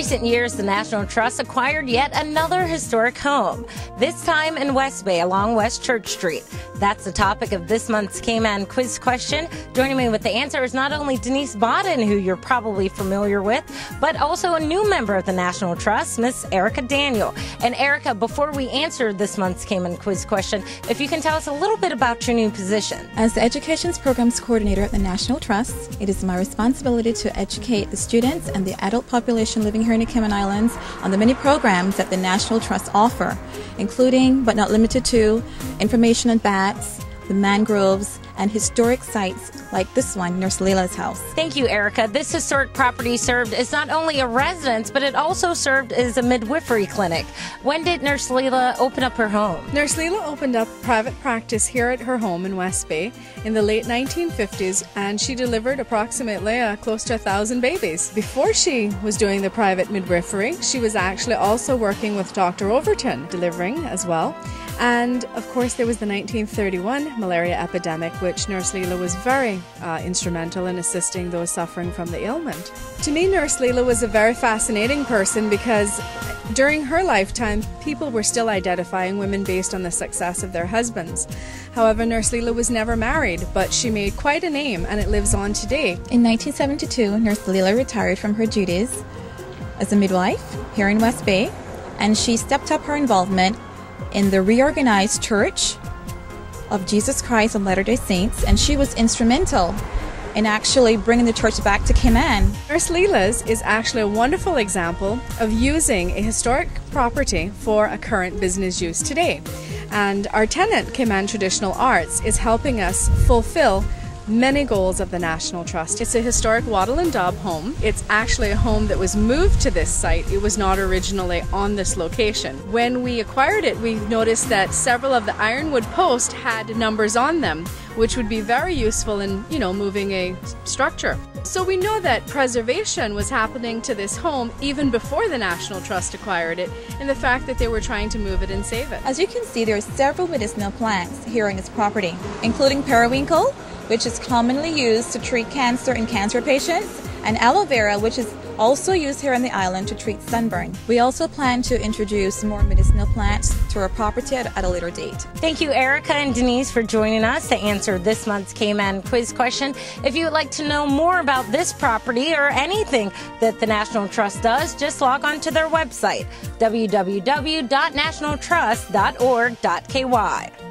recent years, the National Trust acquired yet another historic home, this time in West Bay along West Church Street. That's the topic of this month's Cayman quiz question. Joining me with the answer is not only Denise Bodden, who you're probably familiar with, but also a new member of the National Trust, Miss Erica Daniel. And Erica, before we answer this month's Cayman quiz question, if you can tell us a little bit about your new position. As the Education's Programs Coordinator at the National Trust, it is my responsibility to educate the students and the adult population living here in the Cayman Islands on the many programs that the National Trust offer, including, but not limited to, information on bats, the mangroves, and historic sites like this one, Nurse Leila's house. Thank you, Erica. This historic property served as not only a residence, but it also served as a midwifery clinic. When did Nurse Leila open up her home? Nurse Leila opened up private practice here at her home in West Bay in the late 1950s, and she delivered approximately close to 1,000 babies. Before she was doing the private midwifery, she was actually also working with Dr. Overton, delivering as well. And of course there was the 1931 malaria epidemic, which Nurse Leila was very instrumental in assisting those suffering from the ailment. To me, Nurse Leila was a very fascinating person because during her lifetime, people were still identifying women based on the success of their husbands. However, Nurse Leila was never married, but she made quite a name, and it lives on today. In 1972, Nurse Leila retired from her duties as a midwife here in West Bay, and she stepped up her involvement in the reorganized Church of Jesus Christ of Latter-day Saints, and she was instrumental in actually bringing the church back to Cayman. Nurse Leila's is actually a wonderful example of using a historic property for a current business use today. And our tenant, Cayman Traditional Arts, is helping us fulfill many goals of the National Trust. It's a historic wattle and daub home. It's actually a home that was moved to this site. It was not originally on this location. When we acquired it, we noticed that several of the ironwood posts had numbers on them, which would be very useful in, moving a structure. So we know that preservation was happening to this home even before the National Trust acquired it, and the fact that they were trying to move it and save it. As you can see, there are several medicinal plants here on this property, including periwinkle, which is commonly used to treat cancer in cancer patients, and aloe vera, which is also used here on the island to treat sunburn. We also plan to introduce more medicinal plants to our property at a later date. Thank you, Erica and Denise, for joining us to answer this month's Cayman quiz question. If you would like to know more about this property or anything that the National Trust does, just log on to their website, www.nationaltrust.org.ky.